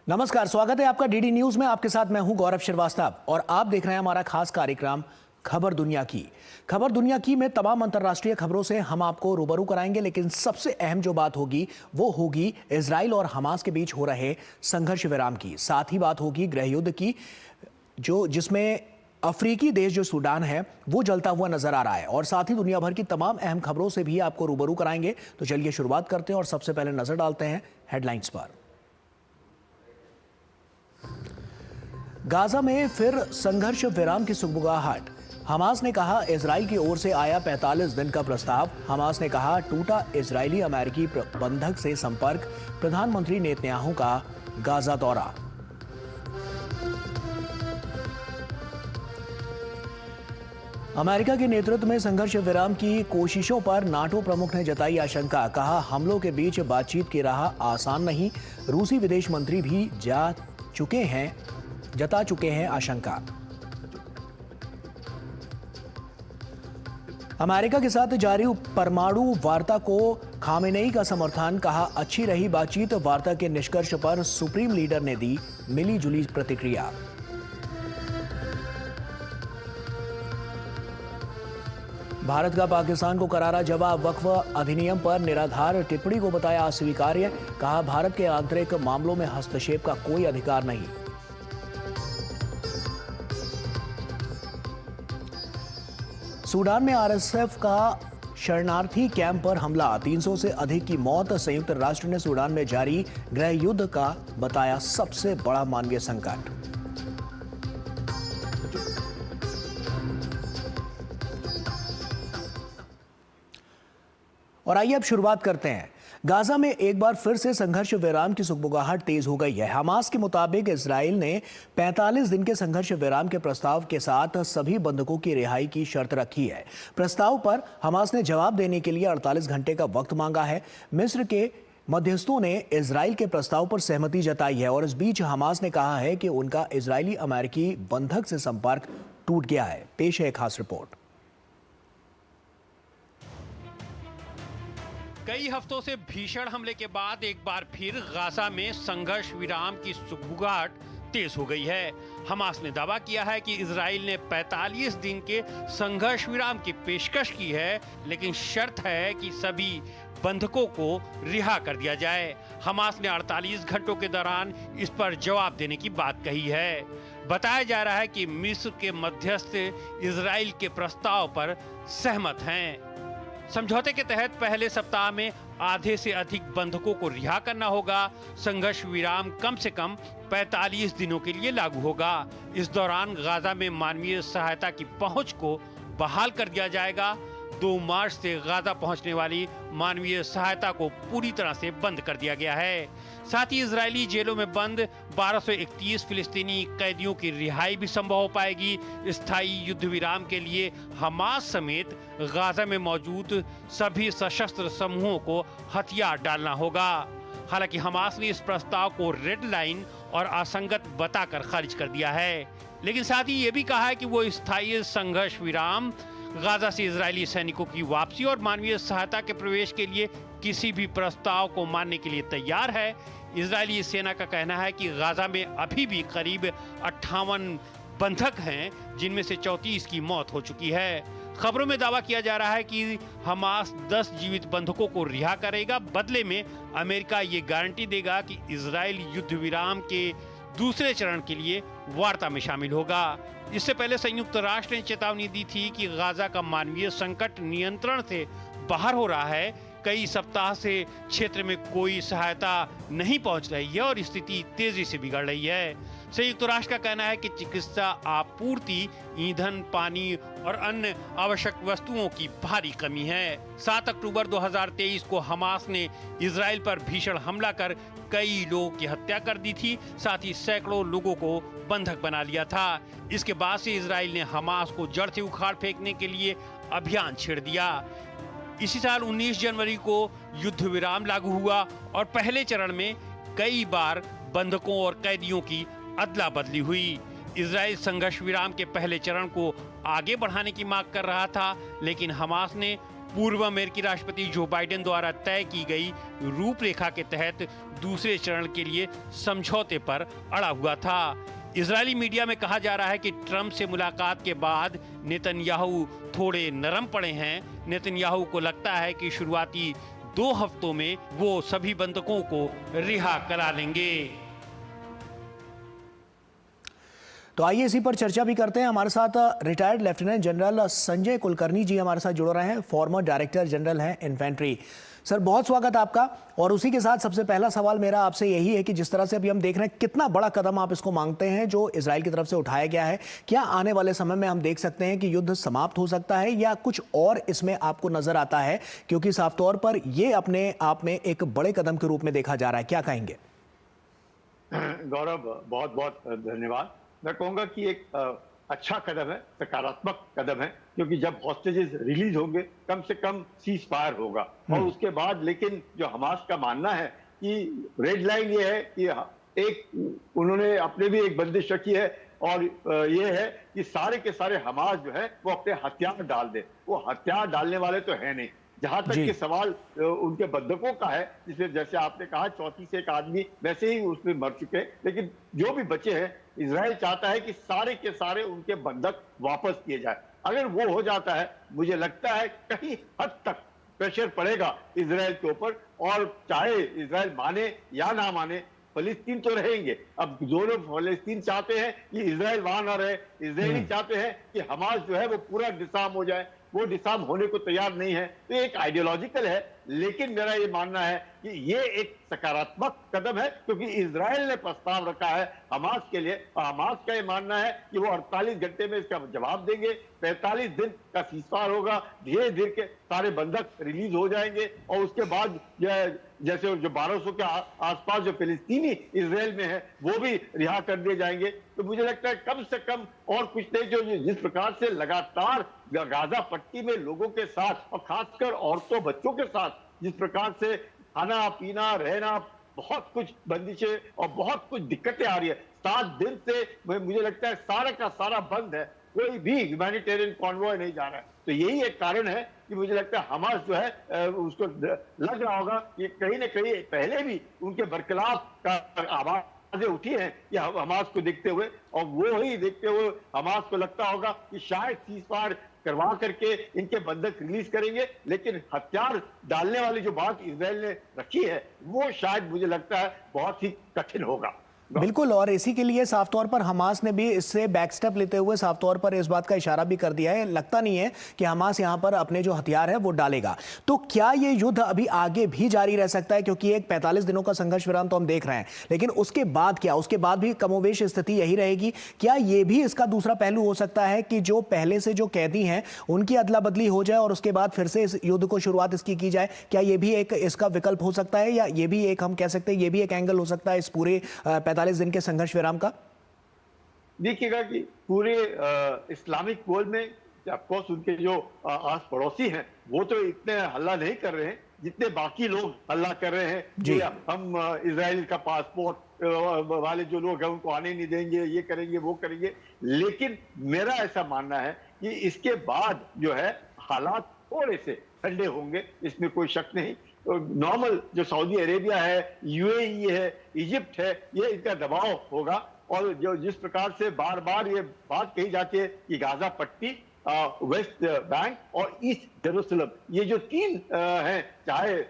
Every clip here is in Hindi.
नमस्कार, स्वागत है आपका डीडी न्यूज में। आपके साथ मैं हूं गौरव श्रीवास्तव और आप देख रहे हैं हमारा खास कार्यक्रम खबर दुनिया की। खबर दुनिया की में तमाम अंतर्राष्ट्रीय खबरों से हम आपको रूबरू कराएंगे, लेकिन सबसे अहम जो बात होगी वो होगी इजराइल और हमास के बीच हो रहे संघर्ष विराम की। साथ ही बात होगी गृह युद्ध की, जिसमें अफ्रीकी देश जो सूडान है वो जलता हुआ नजर आ रहा है, और साथ ही दुनिया भर की तमाम अहम खबरों से भी आपको रूबरू कराएंगे। तो चलिए शुरुआत करते हैं और सबसे पहले नजर डालते हैं हेडलाइंस पर। गाजा में फिर संघर्ष विराम की सुगबुगाहट। हमास ने कहा इजराइल की ओर से आया 45 दिन का प्रस्ताव। हमास ने कहा टूटा इजरायली अमेरिकी बंधक से संपर्क। प्रधानमंत्री नेतन्याहू का गाजा दौरा। अमेरिका के नेतृत्व में संघर्ष विराम की कोशिशों पर नाटो प्रमुख ने जताई आशंका। कहा हमलों के बीच बातचीत की राह आसान नहीं। रूसी विदेश मंत्री भी जता चुके हैं आशंका। अमेरिका के साथ जारी परमाणु वार्ता को खामेनेई का समर्थन। कहा अच्छी रही बातचीत। वार्ता के निष्कर्ष पर सुप्रीम लीडर ने दी मिली जुली प्रतिक्रिया। भारत का पाकिस्तान को करारा जवाब। वक्फ अधिनियम पर निराधार टिप्पणी को बताया अस्वीकार्य। कहा भारत के आंतरिक मामलों में हस्तक्षेप का कोई अधिकार नहीं। सूडान में आरएसएफ का शरणार्थी कैंप पर हमला। 300 से अधिक की मौत। संयुक्त राष्ट्र ने सूडान में जारी गृह युद्ध का बताया सबसे बड़ा मानवीय संकट। और आइए अब शुरुआत करते हैं। गाजा में एक बार फिर से संघर्ष विराम की सुगबुगाहट तेज हो गई है। हमास के मुताबिक इजराइल ने 45 दिन के संघर्ष विराम के प्रस्ताव के साथ सभी बंधकों की रिहाई की शर्त रखी है। प्रस्ताव पर हमास ने जवाब देने के लिए 48 घंटे का वक्त मांगा है। मिस्र के मध्यस्थों ने इजराइल के प्रस्ताव पर सहमति जताई है, और इस बीच हमास ने कहा है कि उनका इजरायली अमेरिकी बंधक से संपर्क टूट गया है। पेश है एक खास रिपोर्ट। कई हफ्तों से भीषण हमले के बाद एक बार फिर गाजा में संघर्ष विराम की सुगबुगाहट तेज हो गई है। हमास ने दावा किया है कि इजराइल ने 45 दिन के संघर्ष विराम की पेशकश की है, लेकिन शर्त है कि सभी बंधकों को रिहा कर दिया जाए। हमास ने 48 घंटों के दौरान इस पर जवाब देने की बात कही है। बताया जा रहा है कि मिस्र के मध्यस्थ इजराइल के प्रस्ताव पर सहमत हैं। समझौते के तहत पहले सप्ताह में आधे से अधिक बंधकों को रिहा करना होगा। संघर्ष विराम कम से कम 45 दिनों के लिए लागू होगा। इस दौरान गाजा में मानवीय सहायता की पहुंच को बहाल कर दिया जाएगा। 2 मार्च से गाजा पहुंचने वाली मानवीय सहायता को पूरी तरह से बंद कर दिया गया है। साथ ही इजरायली जेलों में बंद 1231 फिलिस्तीनी कैदियों की रिहाई भी संभव हो पाएगी। स्थायी युद्ध विराम के लिए हमास समेत गाजा में मौजूद सभी सशस्त्र समूहों को हथियार डालना होगा। हालांकि हमास ने इस प्रस्ताव को रेड लाइन और असंगत बताकर खारिज कर दिया है, लेकिन साथ ही ये भी कहा है कि वो स्थायी संघर्ष विराम, गाजा से इजरायली सैनिकों की वापसी और मानवीय सहायता के प्रवेश के लिए किसी भी प्रस्ताव को मानने के लिए तैयार है। इजरायली सेना का कहना है कि गाजा में अभी भी करीब 58 बंधक हैं, जिनमें से 34 की मौत हो चुकी है। खबरों में दावा किया जा रहा है कि हमास 10 जीवित बंधकों को रिहा करेगा। बदले में अमेरिका ये गारंटी देगा कि इजराइल युद्ध विराम के दूसरे चरण के लिए वार्ता में शामिल होगा। इससे पहले संयुक्त राष्ट्र ने चेतावनी दी थी कि गाजा का मानवीय संकट नियंत्रण से बाहर हो रहा है। कई सप्ताह से क्षेत्र में कोई सहायता नहीं पहुंच रही है और स्थिति तेजी से बिगड़ रही है। संयुक्त राष्ट्र का कहना है कि चिकित्सा आपूर्ति, ईंधन, पानी और अन्य आवश्यक वस्तुओं की भारी कमी है। 7 अक्टूबर 2023 को हमास ने इजराइल पर भीषण हमला कर कई लोगों की हत्या कर दी थी। साथ ही सैकड़ों लोगों को बंधक बना लिया था। इसके बाद से इजराइल ने हमास को जड़ से उखाड़ फेंकने के लिए अभियान छेड़ दिया। इसी साल 19 जनवरी को युद्ध विराम लागू हुआ और पहले चरण में कई बार बंधकों और कैदियों की अदला बदली हुई। इजराइल संघर्ष विराम के पहले चरण को आगे बढ़ाने की मांग कर रहा था, लेकिन हमास ने पूर्व अमेरिकी राष्ट्रपति जो बाइडेन द्वारा तय की गई रूपरेखा के तहत दूसरे चरण के लिए समझौते पर अड़ा हुआ था। इजरायली मीडिया में कहा जा रहा है कि ट्रंप से मुलाकात के बाद नेतन्याहू थोड़े नरम पड़े हैं। नेतन्याहू को लगता है कि शुरुआती 2 हफ्तों में वो सभी बंधकों को रिहा करा लेंगे। तो आइए इसी पर चर्चा भी करते हैं। हमारे साथ retired lieutenant general Sanjay Kulkarni ji हमारे साथ जुड़ रहे हैं, फॉर्मर डायरेक्टर जनरल हैं इन्फेंट्री। सर बहुत स्वागत है आपका। और उसी के साथ सबसे पहला सवाल मेरा आपसे यही है कि जिस तरह से अभी हम देख रहे हैं, कितना बड़ा कदम आप इसको मांगते हैं जो इजराइल की तरफ से उठाया गया है? क्या आने वाले समय में हम देख सकते हैं कि युद्ध समाप्त हो सकता है या कुछ और इसमें आपको नजर आता है? क्योंकि साफ तौर पर यह अपने आप में एक बड़े कदम के रूप में देखा जा रहा है, क्या कहेंगे? गौरव, बहुत बहुत धन्यवाद। मैं कहूंगा कि एक अच्छा कदम है, सकारात्मक कदम है, क्योंकि जब हॉस्टेजेस रिलीज होंगे कम से कम सीज फायर होगा। और उसके बाद लेकिन जो हमास का मानना है कि रेड लाइन ये है कि एक उन्होंने अपने भी एक बंदिश रखी है और ये है कि सारे के सारे हमास जो है वो अपने हथियार डाल दे। वो हथियार डालने वाले तो है नहीं। जहां तक कि सवाल उनके बंधकों का है, जिसमें जैसे आपने कहा 34 से एक आदमी वैसे ही उसमें मर चुके, लेकिन जो भी बचे हैं इजराइल चाहता है कि सारे के सारे उनके बंधक वापस किए जाए। अगर वो हो जाता है, मुझे लगता है कहीं हद तक प्रेशर पड़ेगा इजराइल के ऊपर, और चाहे इजराइल माने या ना माने फलस्तीन तो रहेंगे। अब दोनों फलस्तीन चाहते हैं कि इजराइल वहां ना रहे, इजरायली चाहते हैं कि हमास जो है वो पूरा डिसार्म हो जाए। वो डिसार्म होने को तैयार नहीं है। तो एक आइडियोलॉजिकल है, लेकिन मेरा ये मानना है कि ये एक सकारात्मक कदम है, क्योंकि इजराइल ने प्रस्ताव रखा है हमास के लिए। हमास का ये मानना है कि वो 48 घंटे में इसका जवाब देंगे, 45 दिन का सीजफायर होगा, धीरे धीरे के सारे बंधक रिलीज हो जाएंगे और उसके बाद जैसे जो 1200 के आसपास जो फिलिस्तीनी इजराइल में है वो भी रिहा कर दिए जाएंगे। तो मुझे लगता है कम से कम और कुछ नहीं, जो जिस प्रकार से लगातार गाजा पट्टी में लोगों के साथ और खासकर औरतों बच्चों के साथ जिस प्रकार से खाना पीना रहना बहुत कुछ बंदिशें और बहुत कुछ दिक्कतें आ रही है। 7 दिन से मुझे लगता है सारा का सारा बंद है, कोई भी ह्यूमैनिटेरियन कॉन्वॉय नहीं जा रहा है। तो यही एक कारण है कि मुझे लगता है हमास जो है उसको लग रहा होगा कि कहीं ना कहीं पहले भी उनके बरखिलाफ का आवाजें उठी हैं कि हमास को देखते हुए, और वो ही देखते हुए हमास को लगता होगा कि शायद सीजफायर करवा करके इनके बंधक रिलीज करेंगे। लेकिन हथियार डालने वाली जो बात इजराइल ने रखी है वो शायद मुझे लगता है बहुत ही कठिन होगा। बिल्कुल, और इसी के लिए साफ तौर पर हमास ने भी इससे बैक स्टेप लेते हुए साफ तौर पर इस बात का इशारा भी कर दिया है। लगता नहीं है कि हमास यहां पर अपने जो हथियार है वो डालेगा। तो क्या ये युद्ध अभी आगे भी जारी रह सकता है? क्योंकि एक 45 दिनों का संघर्ष विराम तो हम देख रहे हैं, लेकिन उसके बाद क्या? उसके बाद भी कमोवेश स्थिति यही रहेगी? क्या ये भी इसका दूसरा पहलू हो सकता है कि जो पहले से जो कैदी हैं उनकी अदला बदली हो जाए और उसके बाद फिर से इस युद्ध को शुरुआत इसकी की जाए? क्या ये भी एक इसका विकल्प हो सकता है, या ये भी एक हम कह सकते हैं ये भी एक एंगल हो सकता है इस पूरे 45 दिन के संघर्ष विराम का? देखिएगा कि पूरे इस्लामिक वर्ल्ड में ऑफकोर्स उनके जो आस पड़ोसी हैं वो तो इतने हल्ला नहीं कर रहे हैं जितने बाकी लोग हल्ला कर रहे हैं कि हम इजराइल का पासपोर्ट वाले जो लोग हैं उनको आने नहीं देंगे, ये करेंगे वो करेंगे। लेकिन मेरा ऐसा मानना है कि इसके बाद जो है हालात थोड़े से ठंडे होंगे, इसमें कोई शक नहीं। तो नॉर्मल जो सऊदी अरेबिया है, यूएई है, इजिप्ट है, ये इनका दबाव होगा। और जो जिस प्रकार से बार बार ये बात कही जाती है कि गाजा पट्टी, वेस्ट बैंक और ईस्ट जेरूसलम, ये जो 3 हैं, चाहे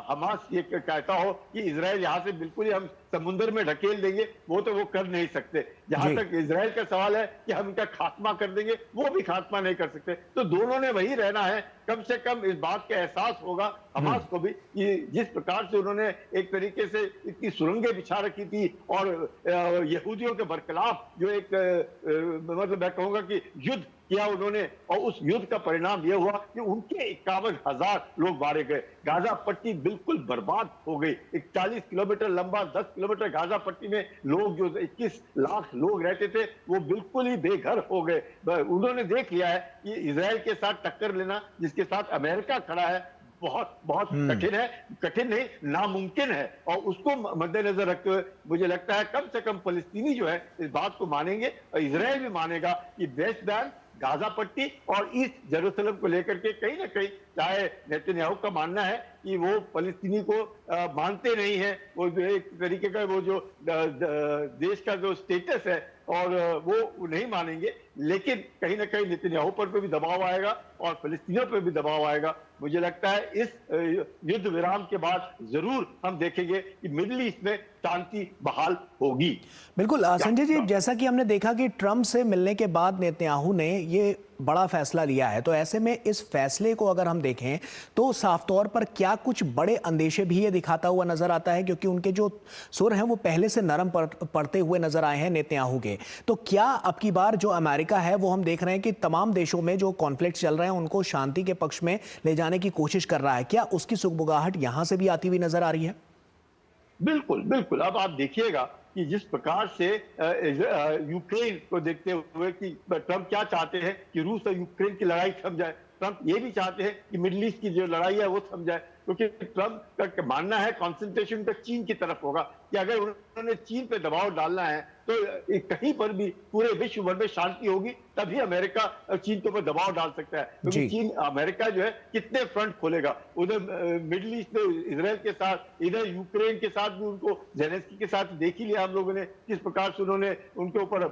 हमास ये कहता हो कि इजराइल यहाँ से बिल्कुल ही हम समुद्र में ढकेल देंगे, वो तो वो कर नहीं सकते। जहां तक इजराइल का सवाल है कि हम इनका खात्मा कर देंगे, वो भी खात्मा नहीं कर सकते। तो दोनों ने वही रहना है। कम से कम इस बात का एहसास होगा हमास को भी कि जिस प्रकार से उन्होंने एक तरीके से इतनी सुरंगें बिछा रखी थी और यहूदियों के बरखिलाफ जो एक मतलब मैं कहूंगा कि युद्ध किया उन्होंने, और उस युद्ध का परिणाम यह हुआ कि उनके 51,000 लोग मारे गए। गाजा पट्टी बिल्कुल बर्बाद हो गई। 41 किलोमीटर लंबा, 10 किलोमीटर गाजा पट्टी में लोग जो 21 लाख लोग रहते थे वो बिल्कुल ही बेघर हो गए। उन्होंने देख लिया है कि इजराइल के साथ टक्कर लेना, जिसके साथ अमेरिका खड़ा है, बहुत बहुत कठिन है। कठिन नहीं, नामुमकिन है। और उसको मद्देनजर रखते हुए मुझे लगता है कम से कम फलस्तीनी जो है इस बात को मानेंगे और इजराइल भी मानेगा कि वेस्ट बैंक गाजा पट्टी और ईस्ट जेरूसलम को लेकर के कहीं ना कहीं, चाहे नेतन्याहू का मानना है कि वो फलस्तीनी को मानते नहीं है, वो जो एक तरीके का वो जो देश का जो स्टेटस है और वो नहीं मानेंगे, लेकिन कहीं ना कहीं नेतन्याहू पर भी दबाव आएगा और फिलिस्तीनियों पर भी दबाव आएगा। मुझे लगता है इस युद्ध विराम के बाद जरूर हम देखेंगे कि मिडिल ईस्ट में शांति बहाल होगी। बिल्कुल संजय जी, जैसा कि हमने देखा कि ट्रंप से मिलने के बाद नेतन्याहू ने ये बड़ा फैसला लिया है, तो ऐसे में इस फैसले को अगर हम देखें तो साफ तौर पर क्या कुछ बड़े अंदेशे भी ये दिखाता हुआ नजर आता है, क्योंकि उनके जो सुर हैं वो पहले से नरम पड़ते हुए नजर आए हैं नेतन्याहू के। तो क्या अब की बार जो अमेरिका है वो हम देख रहे हैं कि तमाम देशों में जो कॉन्फ्लिक्ट चल रहे हैं उनको शांति के पक्ष में ले जाने की कोशिश कर रहा है, क्या उसकी सुगबुगाहट यहां से भी आती हुई नजर आ रही है? बिल्कुल बिल्कुल। अब आप देखिएगा कि जिस प्रकार से यूक्रेन को देखते हुए कि ट्रंप क्या चाहते हैं कि रूस और यूक्रेन की लड़ाई थम जाए, ट्रंप ये भी चाहते हैं कि मिडिल ईस्ट की जो लड़ाई है वो थम जाए, क्योंकि ट्रंप का मानना है कंसंट्रेशन का चीन की तरफ होगा कि अगर उन्होंने चीन पे दबाव डालना है तो कहीं पर भी पूरे विश्व भर में शांति होगी, तभी अमेरिका चीन के ऊपर दबाव डाल सकता है। क्योंकि चीन, अमेरिका जो है कितने फ्रंट खोलेगा, उधर मिडिल ईस्ट में इजराइल के साथ, इधर यूक्रेन के साथ भी उनको जेलेंस्की के साथ देख ही लिया हम लोगों ने किस प्रकार से उन्होंने उनके ऊपर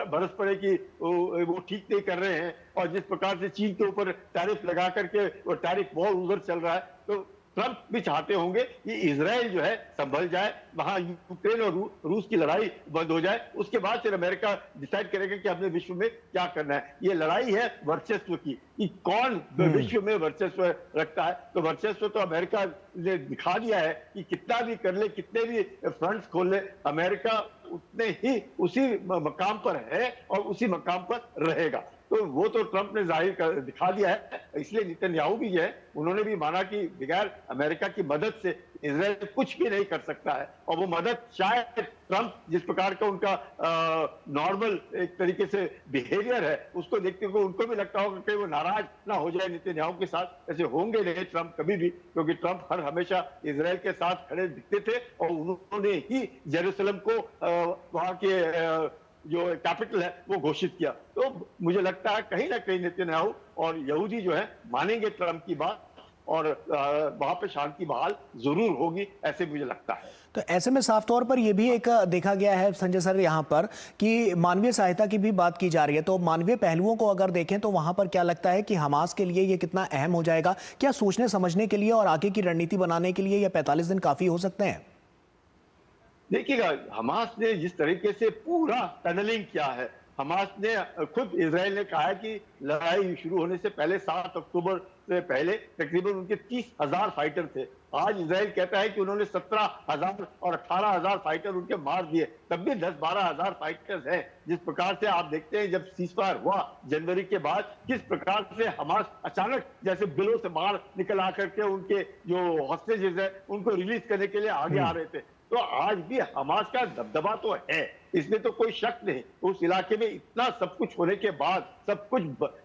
बरस पड़े कि वो ठीक नहीं कर रहे हैं, और जिस प्रकार से चीन के ऊपर टैरिफ लगा करके वो टैरिफ वॉर उधर चल रहा है। तो ट्रंप भी चाहते होंगे कि इजराइल जो है संभल जाए, वहां यूक्रेन और रूस की लड़ाई बंद हो जाए, उसके बाद फिर अमेरिका डिसाइड करेगा कि अपने विश्व में क्या करना है। ये लड़ाई है वर्चस्व की कि कौन विश्व में वर्चस्व रखता है। तो वर्चस्व तो अमेरिका ने दिखा दिया है कि कितना भी कर ले, कितने भी फ्रंट्स खोल ले, अमेरिका उतने ही उसी मकाम पर है और उसी मकाम पर रहेगा। तो वो तो ट्रंप ने जाहिर कर दिखा दिया है। इसलिए नेतन्याहू भी है, उन्होंने भी माना कि बगैर अमेरिका की मदद से इजराइल कुछ भी नहीं कर सकता है, और वो मदद शायद ट्रंप जिस प्रकार का उनका नॉर्मल एक तरीके से बिहेवियर है उसको देखते हुए उनको भी लगता होगा कि वो नाराज ना हो जाए नेतन्याहू के साथ। ऐसे होंगे नहीं ट्रंप कभी भी, क्योंकि ट्रंप हर हमेशा इजराइल के साथ खड़े दिखते थे और उन्होंने ही जेरूसलम को वहां के जो कैपिटल है वो घोषित किया। तो मुझे लगता है कहीं ना कहीं नेतन्याहू और यहूदी जो है मानेंगे ट्रंप की बात और वहां पे शांति बहाल जरूर होगी, ऐसे मुझे लगता है। तो ऐसे में साफ तौर पर यह भी एक देखा गया है संजय सर यहाँ पर कि मानवीय सहायता की भी बात की जा रही है, तो मानवीय पहलुओं को अगर देखें तो वहां पर क्या लगता है कि हमास के लिए ये कितना अहम हो जाएगा? क्या सोचने समझने के लिए और आगे की रणनीति बनाने के लिए ये 45 दिन काफी हो सकते हैं? देखिएगा, हमास ने जिस तरीके से पूरा टनलिंग किया है, हमास ने खुद इजराइल ने कहा है कि लड़ाई शुरू होने से पहले 7 अक्टूबर से पहले तकरीबन उनके 30,000 फाइटर थे। आज इजराइल कहता है कि उन्होंने 17,000 और 18,000 फाइटर उनके मार दिए, तब भी 10-12 हजार फाइटर्स हैं। जिस प्रकार से आप देखते हैं जब सीजफायर हुआ जनवरी के बाद, किस प्रकार से हमास अचानक जैसे बिलों से बाहर निकल आकर के उनके जो हॉस्टेजेस है उनको रिलीज करने के लिए आगे आ रहे थे। तो आज भी हमास का दबदबा तो है, इसमें तो कोई शक नहीं। उस इलाके में इतना सब कुछ होने के बाद, सब कुछ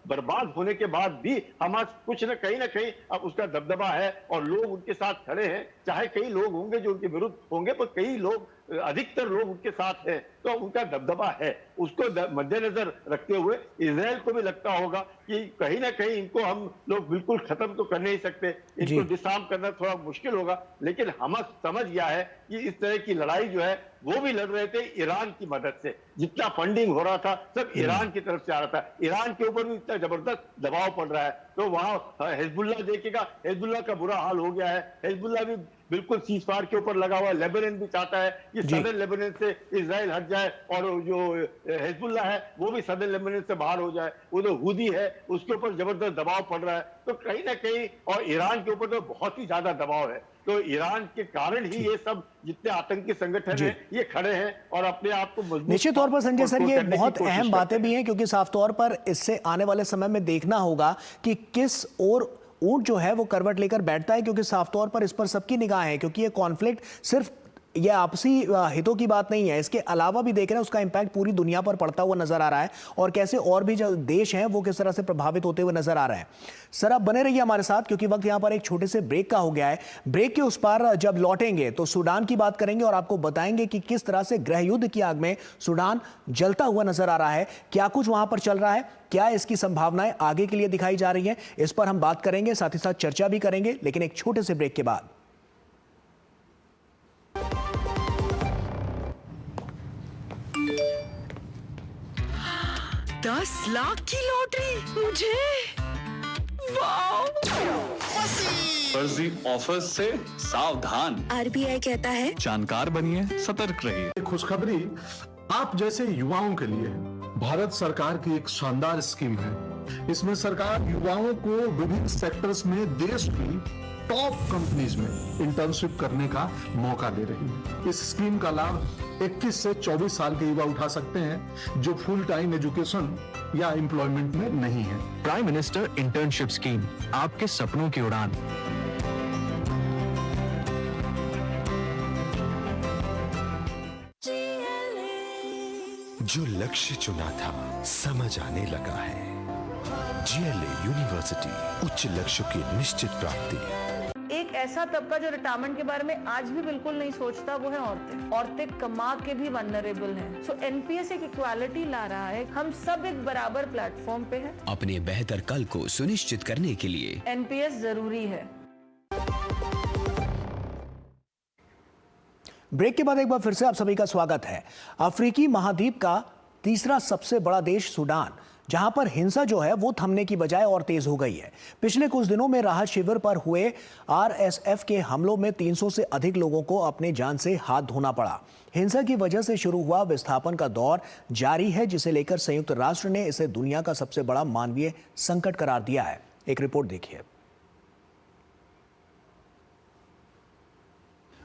बर्बाद होने के बाद भी हमास कुछ न कहीं अब उसका दबदबा है और लोग उनके साथ खड़े हैं। चाहे कई लोग होंगे जो उनके विरुद्ध होंगे, पर कई लोग, अधिकतर लोग उनके साथ हैं, तो उनका दबदबा है। उसको मद्देनजर रखते हुए इजराइल को भी लगता होगा कि कहीं ना कहीं इनको हम लोग बिल्कुल खत्म तो कर नहीं सकते, इनको डिसआर्म करना थोड़ा मुश्किल होगा, लेकिन हमास समझ गया है कि इस तरह की लड़ाई जो है वो भी लड़ रहे थे ईरान की मदद से। जितना फंडिंग हो रहा था सब ईरान की तरफ से आ रहा था, ईरान के ऊपर भी इतना जबरदस्त दबाव पड़ रहा है। तो वहां हिजबुल्लाह देखेगा, हिजबुल्लाह का बुरा हाल हो गया है, हिजबुल्लाह भी बिल्कुल सीजफायर के ऊपर लगा हुआ है। लेबनान भी चाहता है कि सदर्न लेबनान से इजराइल हट जाए और जो हिजबुल्लाह है वो भी सदर्न लेबनान से बाहर हो जाए। वो जो हुदी है उसके ऊपर जबरदस्त दबाव पड़ रहा है। तो कहीं ना कहीं, और ईरान के ऊपर तो बहुत ही ज्यादा दबाव है। तो ईरान के कारण ही ये सब जितने आतंकी संगठन हैं ये खड़े हैं और अपने आप को मजबूत। निश्चित तौर पर संजय सर ये बहुत अहम बातें भी हैं, क्योंकि साफ तौर पर इससे आने वाले समय में देखना होगा कि किस ओर ऊंट जो है वो करवट लेकर बैठता है, क्योंकि साफ तौर पर इस पर सबकी निगाह है, क्योंकि ये कॉन्फ्लिक्ट सिर्फ ये आपसी हितों की बात नहीं है, इसके अलावा भी देख रहे हैं उसका इम्पैक्ट पूरी दुनिया पर पड़ता हुआ नजर आ रहा है और कैसे और भी जो देश हैं वो किस तरह से प्रभावित होते हुए नजर आ रहे हैं। सर आप बने रहिए हमारे साथ क्योंकि वक्त यहाँ पर एक छोटे से ब्रेक का हो गया है। ब्रेक के उस पार जब लौटेंगे तो सूडान की बात करेंगे और आपको बताएंगे कि किस तरह से गृह युद्ध की आग में सूडान जलता हुआ नजर आ रहा है, क्या कुछ वहां पर चल रहा है, क्या इसकी संभावनाएं आगे के लिए दिखाई जा रही हैं, इस पर हम बात करेंगे, साथ ही साथ चर्चा भी करेंगे, लेकिन एक छोटे से ब्रेक के बाद। 10 लाख की लॉटरी मुझे, वाओ! फर्जी ऑफर्स से सावधान। आरबीआई कहता है जानकार बनिए, सतर्क रहिए। खुशखबरी आप जैसे युवाओं के लिए भारत सरकार की एक शानदार स्कीम है। इसमें सरकार युवाओं को विभिन्न सेक्टर्स में देश की टॉप कंपनीज में इंटर्नशिप करने का मौका दे रही है। इस स्कीम का लाभ 21 से 24 साल के युवा उठा सकते हैं जो फुल टाइम एजुकेशन या एम्प्लॉयमेंट में नहीं है। प्राइम मिनिस्टर इंटर्नशिप स्कीम, आपके सपनों की उड़ान। जो लक्ष्य चुना था समझ आने लगा है। जीएलए यूनिवर्सिटी, उच्च लक्ष्य की निश्चित प्राप्ति। एक ऐसा तबका जो रिटायरमेंट के बारे में आज भी बिल्कुल नहीं सोचता वो है औरतें। औरतें कमा के भी वल्नरेबल हैं। सो एनपीएस एक इक्वालिटी ला रहा है, हम सब एक बराबर प्लेटफॉर्म पे हैं। अपने बेहतर कल को सुनिश्चित करने के लिए एनपीएस जरूरी है। ब्रेक के बाद एक बार फिर से आप सभी का स्वागत है। अफ्रीकी महाद्वीप का तीसरा सबसे बड़ा देश सूडान, जहां पर हिंसा जो है वो थमने की बजाय और तेज हो गई है। पिछले कुछ दिनों में राहत शिविर पर हुए आरएसएफ के हमलों में 300 से अधिक लोगों को अपने जान से हाथ धोना पड़ा। हिंसा की वजह से शुरू हुआ विस्थापन का दौर जारी है, जिसे लेकर संयुक्त राष्ट्र ने इसे दुनिया का सबसे बड़ा मानवीय संकट करार दिया है। एक रिपोर्ट देखिए।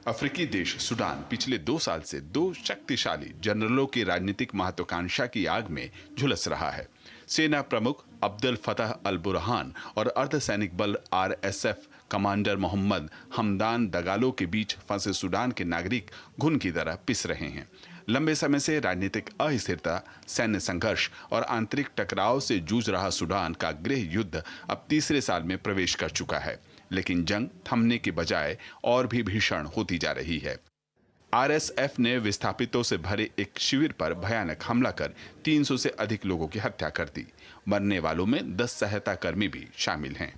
अफ्रीकी देश सूडान पिछले 2 साल से 2 शक्तिशाली जनरलों की राजनीतिक महत्वाकांक्षा की आग में झुलस रहा है। सेना प्रमुख अब्दुल फतह अल बुरहान और अर्धसैनिक बल आरएसएफ कमांडर मोहम्मद हमदान दगालो के बीच फंसे सूडान के नागरिक घुन की तरह पिस रहे हैं। लंबे समय से राजनीतिक अस्थिरता, सैन्य संघर्ष और आंतरिक टकराव से जूझ रहा सूडान का गृह युद्ध अब तीसरे साल में प्रवेश कर चुका है, लेकिन जंग थमने के बजाय और भी भीषण होती जा रही है। आरएसएफ ने विस्थापितों से भरे एक शिविर पर भयानक हमला कर 300 से अधिक लोगों की हत्या कर दी। मरने वालों में 10 सहायता कर्मी भी शामिल हैं।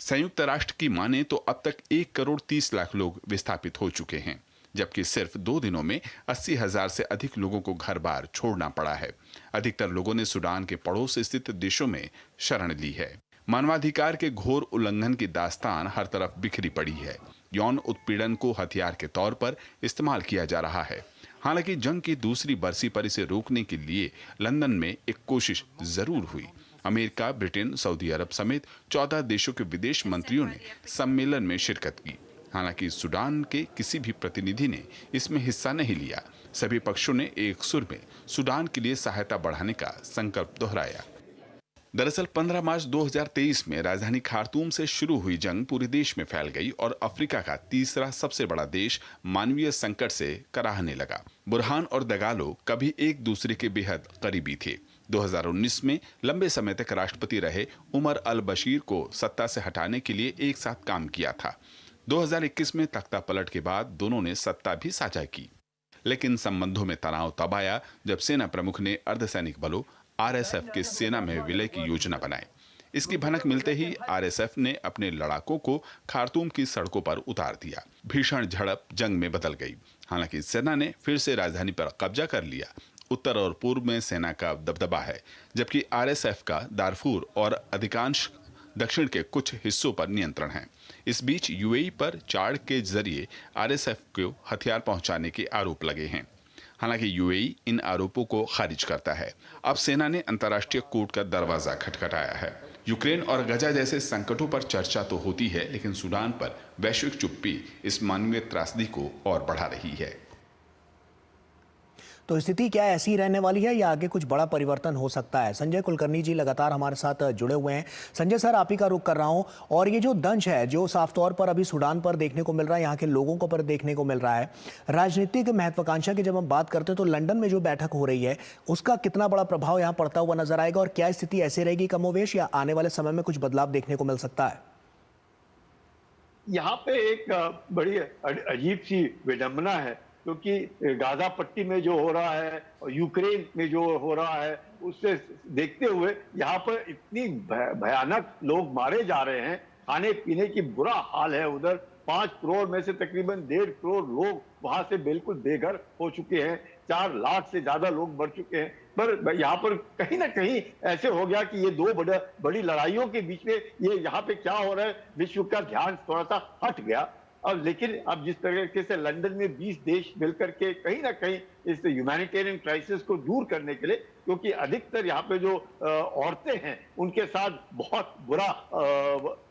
संयुक्त राष्ट्र की माने तो अब तक 1 करोड़ 30 लाख लोग विस्थापित हो चुके हैं, जबकि सिर्फ 2 दिनों में 80,000 से अधिक लोगों को घर बार छोड़ना पड़ा है। अधिकतर लोगों ने सूडान के पड़ोस स्थित देशों में शरण ली है। मानवाधिकार के घोर उल्लंघन की दास्तान हर तरफ बिखरी पड़ी है। यौन उत्पीड़न को हथियार के तौर पर इस्तेमाल किया जा रहा है। हालांकि जंग की दूसरी बरसी पर इसे रोकने के लिए लंदन में एक कोशिश जरूर हुई। अमेरिका, ब्रिटेन, सऊदी अरब समेत 14 देशों के विदेश मंत्रियों ने सम्मेलन में शिरकत की। हालांकि सूडान के किसी भी प्रतिनिधि ने इसमें हिस्सा नहीं लिया। सभी पक्षों ने एक सुर में सूडान के लिए सहायता बढ़ाने का संकल्प दोहराया। दरअसल 15 मार्च 2023 में राजधानी खार्तूम से शुरू हुई जंग पूरे देश में फैल गई और अफ्रीका का तीसरा सबसे बड़ा देश मानवीय संकट से कराहने लगा। बुरहान और दगालो कभी एक दूसरे के बेहद करीबी थे। 2019 में लंबे समय तक राष्ट्रपति रहे उमर अल बशीर को सत्ता से हटाने के लिए एक साथ काम किया था। 2021 में तख्ता पलट के बाद दोनों ने सत्ता भी साझा की, लेकिन संबंधों में तनाव तब आया जब सेना प्रमुख ने अर्धसैनिक बलों आरएसएफ के सेना में विलय की योजना बनाई। इसकी भनक मिलते ही आरएसएफ ने अपने लड़ाकों को खार्तूम की सड़कों पर उतार दिया। भीषण झड़प जंग में बदल गई। हालांकि सेना ने फिर से राजधानी पर कब्जा कर लिया। उत्तर और पूर्व में सेना का दबदबा है, जबकि आरएसएफ का दारफूर और अधिकांश दक्षिण के कुछ हिस्सों पर नियंत्रण है। इस बीच यूएई पर चाड़ के जरिए आरएसएफ को हथियार पहुंचाने के आरोप लगे हैं। हालांकि यूएई इन आरोपों को खारिज करता है। अब सेना ने अंतर्राष्ट्रीय कोर्ट का दरवाजा खटखटाया है। यूक्रेन और गजा जैसे संकटों पर चर्चा तो होती है, लेकिन सूडान पर वैश्विक चुप्पी इस मानवीय त्रासदी को और बढ़ा रही है। तो स्थिति क्या ऐसी ही रहने वाली है या आगे कुछ बड़ा परिवर्तन हो सकता है? संजय कुलकर्णी जी लगातार हमारे साथ जुड़े हुए हैं। संजय सर, आप ही का रुख कर रहा हूं, और ये जो दंश है जो साफ तौर पर अभी सूडान पर देखने को मिल रहा है, यहाँ के लोगों को पर देखने को मिल रहा है, राजनीतिक महत्वाकांक्षा की जब हम बात करते हैं तो लंदन में जो बैठक हो रही है उसका कितना बड़ा प्रभाव यहाँ पड़ता हुआ नजर आएगा, और क्या स्थिति ऐसे रहेगी कमोवेश या आने वाले समय में कुछ बदलाव देखने को मिल सकता है? यहाँ पे एक बड़ी अजीब सी विडंबना है, क्योंकि गाजा पट्टी में जो हो रहा है और यूक्रेन में जो हो रहा है उससे देखते हुए यहाँ पर इतनी भयानक लोग मारे जा रहे हैं, खाने पीने की बुरा हाल है। उधर 5 करोड़ में से तकरीबन 1.5 करोड़ लोग वहां से बिल्कुल बेघर हो चुके हैं, 4 लाख से ज्यादा लोग मर चुके हैं। पर यहाँ पर कहीं ना कहीं ऐसे हो गया कि ये दो बड़ी लड़ाइयों के बीच में ये यहाँ पे क्या हो रहा है, विश्व का ध्यान थोड़ा सा हट गया। अब लेकिन अब जिस तरीके से लंदन में 20 देश मिलकर के कहीं ना कहीं इस ह्यूमैनिटेरियन क्राइसिस को दूर करने के लिए, क्योंकि अधिकतर यहाँ पे जो औरतें हैं उनके साथ बहुत बुरा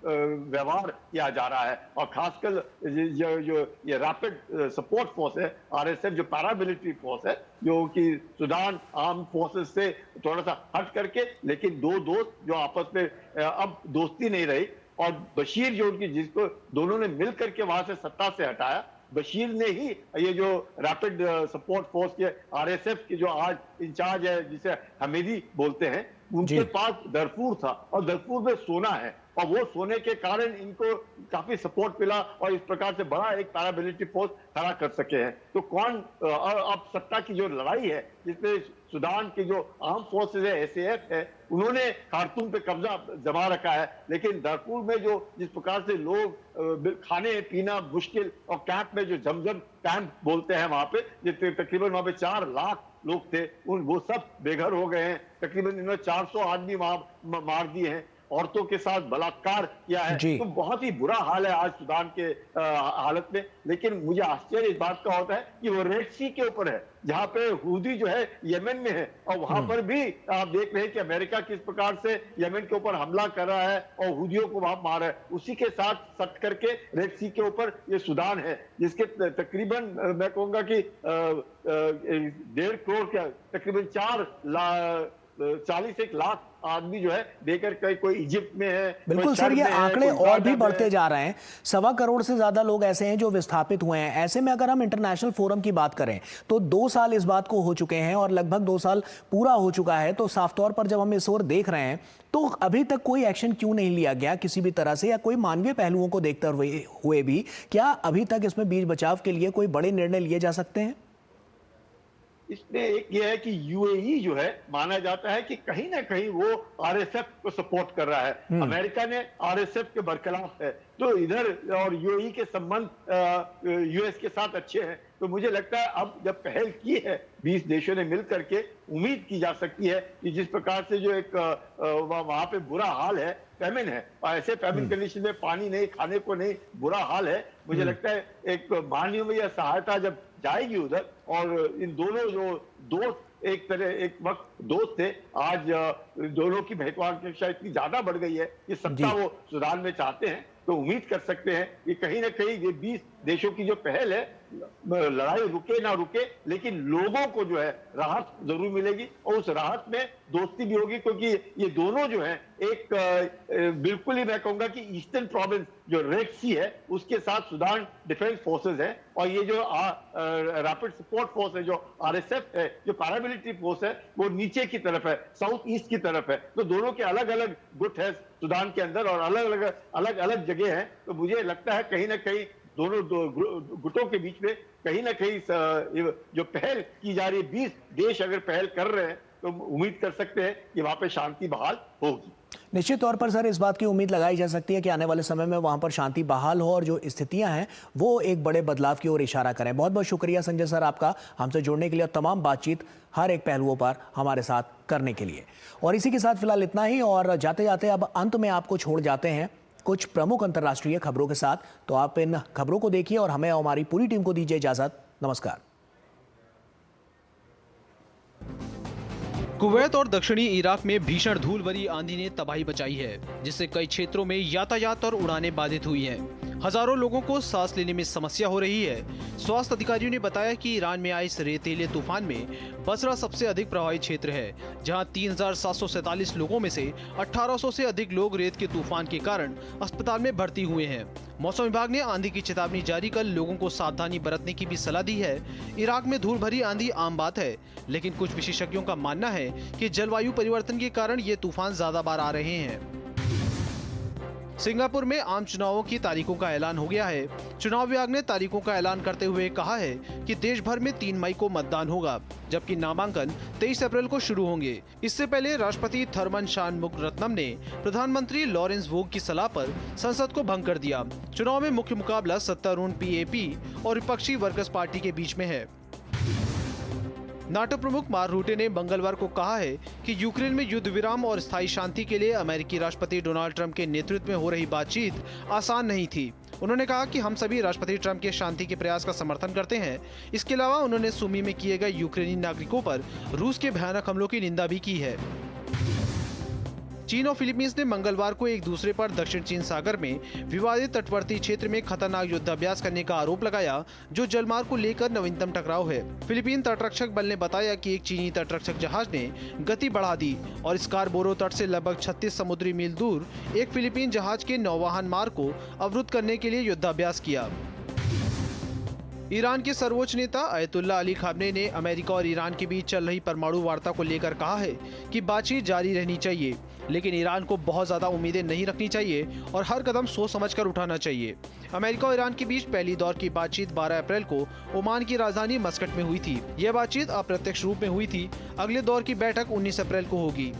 व्यवहार किया जा रहा है, और खासकर जो ये रैपिड सपोर्ट फोर्स है RSF, जो पैरामिलिट्री फोर्स है, जो कि सूडान आर्म फोर्सेस से थोड़ा सा हट करके, लेकिन दो दोस्त जो आपस में अब दोस्ती नहीं रही, और बशीर जो उनकी जिसको दोनों ने मिलकर के वहां से सत्ता से हटाया, बशीर ने ही ये जो रैपिड सपोर्ट फोर्स के RSF के जो आज इंचार्ज है जिसे हमीदी बोलते हैं, उनके पास दरफूर था और दरफूर में सोना है, और वो सोने के कारण इनको काफी सपोर्ट मिला और इस प्रकार से बड़ा एक पैरामिलिट्री फोर्स खड़ा कर सके हैं। तो कौन अब सत्ता की जो लड़ाई है जिसमें सूडान की जो आर्म फोर्सेज है SAF है, उन्होंने खार्तूम पे कब्जा जमा रखा है, लेकिन दारफूर में जो जिस प्रकार से लोग खाने पीना मुश्किल, और कैंप में जो जमजम कैंप बोलते हैं वहां पे जितने तकरीबन वहां पे 4 लाख लोग थे, वो सब बेघर हो गए हैं। तकरीबन इन्होंने 400 आदमी वहां मार दिए हैं, औरतों के साथ बलात्कार किया है। तो बहुत ही बुरा हाल है आज सूडान के हालत में। लेकिन मुझे आश्चर्य इस बात का होता है कि वो रेड सी के ऊपर है, जहां पे हुदी जो है यमन में है, और वहां पर भी आप देख रहे हैं कि अमेरिका किस प्रकार से यमन के ऊपर हमला कर रहा है और हुदियों को वहां मार रहा है। उसी के साथ सट करके रेड सी के ऊपर ये सूडान है, जिसके तकरीबन मैं कहूंगा कि 1.5 करोड़ के तकरीबन 41 लाख आदमी जो है बेघर, कोई इजिप्ट में है। बिल्कुल सर, ये आंकड़े और भी बढ़ते जा रहे हैं। 1.25 करोड़ से ज्यादा लोग ऐसे हैं जो विस्थापित हुए हैं। ऐसे में अगर हम इंटरनेशनल फोरम की बात करें तो 2 साल इस बात को हो चुके हैं, और लगभग 2 साल पूरा हो चुका है। तो साफ तौर पर जब हम इस ओर देख रहे हैं तो अभी तक कोई एक्शन क्यों नहीं लिया गया किसी भी तरह से, या कोई मानवीय पहलुओं को देखते हुए भी क्या अभी तक इसमें बीच बचाव के लिए कोई बड़े निर्णय लिए जा सकते हैं? इसमें एक ये है कि UAE जो है माना जाता है कि कहीं ना कहीं वो RSF को सपोर्ट कर रहा है। अमेरिका ने RSF के बरखिलाफ है, तो इधर और UAE के संबंध US के साथ अच्छे हैं। तो मुझे लगता है अब जब पहल की है 20 देशों ने मिल करके, उम्मीद की जा सकती है कि जिस प्रकार से जो एक वहां पे बुरा हाल है, फैमिन है, और ऐसे फैमिन कंडीशन में पानी नहीं, खाने को नहीं, बुरा हाल है। मुझे लगता है एक मानवीय सहायता जब जाएगी उधर, और इन दोनों जो दोस्त एक वक्त दोस्त थे, आज दोनों की महत्वाकांक्षा इतनी ज्यादा बढ़ गई है कि सत्ता वो सूडान में चाहते हैं। तो उम्मीद कर सकते हैं कि कहीं ना कहीं ये 20 देशों की जो पहल है, लड़ाई रुके ना रुके, लेकिन लोगों को जो है राहत जरूर मिलेगी, और उस राहत में दोस्ती भी होगी, क्योंकि ये दोनों जो है एक बिल्कुल ही मैं कहूंगा कि ईस्टर्न प्रोविंस जो रेड सी है उसके साथ सूडान डिफेंस फोर्सेस है, और ये जो रैपिड सपोर्ट फोर्स है जो RSF है, जो पैरामिलिट्री फोर्स है, वो नीचे की तरफ है, साउथ ईस्ट की तरफ है। तो दोनों के अलग अलग गुट है सूडान के अंदर, और अलग अलग जगह है। तो मुझे लगता है कहीं ना कहीं दोनों गुटों के बीच में कहीं ना कहीं जो पहल की जा रही है, 20 देश अगर पहल कर रहे हैं, तो उम्मीद कर सकते हैं कि वहां पे शांति बहाल होगी। निश्चित तौर पर सर इस बात की उम्मीद लगाई जा सकती है कि आने वाले समय में वहां पर शांति बहाल हो और जो स्थितियां हैं वो एक बड़े बदलाव की ओर इशारा करें। बहुत बहुत शुक्रिया संजय सर आपका हमसे जुड़ने के लिए और तमाम बातचीत हर एक पहलुओं पर हमारे साथ करने के लिए। और इसी के साथ फिलहाल इतना ही, और जाते जाते अब अंत में आपको छोड़ जाते हैं कुछ प्रमुख अंतर्राष्ट्रीय खबरों के साथ। तो आप इन खबरों को देखिए और हमें और हमारी पूरी टीम को दीजिए इजाजत। नमस्कार। कुवैत और दक्षिणी इराक में भीषण धूल भरी आंधी ने तबाही मचाई है, जिससे कई क्षेत्रों में यातायात और उड़ानें बाधित हुई हैं। हजारों लोगों को सांस लेने में समस्या हो रही है। स्वास्थ्य अधिकारियों ने बताया कि ईरान में आए इस रेतीले तूफान में बसरा सबसे अधिक प्रभावित क्षेत्र है, जहां 3,747 लोगों में से 1,800 से अधिक लोग रेत के तूफान के कारण अस्पताल में भर्ती हुए हैं। मौसम विभाग ने आंधी की चेतावनी जारी कर लोगों को सावधानी बरतने की भी सलाह दी है। इराक में धूल भरी आंधी आम बात है, लेकिन कुछ विशेषज्ञों का मानना है कि जलवायु परिवर्तन के कारण ये तूफान ज्यादा बार आ रहे हैं। सिंगापुर में आम चुनावों की तारीखों का ऐलान हो गया है। चुनाव विभाग ने तारीखों का ऐलान करते हुए कहा है कि देश भर में 3 मई को मतदान होगा, जबकि नामांकन 23 अप्रैल को शुरू होंगे। इससे पहले राष्ट्रपति थर्मन शानमुगरत्नम ने प्रधानमंत्री लॉरेंस वोग की सलाह पर संसद को भंग कर दिया। चुनाव में मुख्य मुकाबला सत्तारूढ़ PAP और विपक्षी वर्कर्स पार्टी के बीच में है। नाटो प्रमुख मार्क रूटे ने मंगलवार को कहा है कि यूक्रेन में युद्ध विराम और स्थायी शांति के लिए अमेरिकी राष्ट्रपति डोनाल्ड ट्रंप के नेतृत्व में हो रही बातचीत आसान नहीं थी। उन्होंने कहा कि हम सभी राष्ट्रपति ट्रंप के शांति के प्रयास का समर्थन करते हैं। इसके अलावा उन्होंने सुमी में किए गए यूक्रेनी नागरिकों पर रूस के भयानक हमलों की निंदा भी की है। चीन और फिलीपींस ने मंगलवार को एक दूसरे पर दक्षिण चीन सागर में विवादित तटवर्ती क्षेत्र में खतरनाक युद्धाभ्यास करने का आरोप लगाया, जो जलमार्ग को लेकर नवीनतम टकराव है। फिलीपीन तटरक्षक बल ने बताया कि एक चीनी तटरक्षक जहाज ने गति बढ़ा दी और स्कारबोरो तट से लगभग 36 समुद्री मील दूर एक फिलीपीन जहाज के नौवहन मार्ग को अवरुद्ध करने के लिए युद्धाभ्यास किया। ईरान के सर्वोच्च नेता अयतुल्ला अली खामनेई ने अमेरिका और ईरान के बीच चल रही परमाणु वार्ता को लेकर कहा है कि बातचीत जारी रहनी चाहिए, लेकिन ईरान को बहुत ज्यादा उम्मीदें नहीं रखनी चाहिए और हर कदम सोच समझकर उठाना चाहिए। अमेरिका और ईरान के बीच पहली दौर की बातचीत 12 अप्रैल को ओमान की राजधानी मस्कट में हुई थी। यह बातचीत अप्रत्यक्ष रूप में हुई थी। अगले दौर की बैठक 19 अप्रैल को होगी।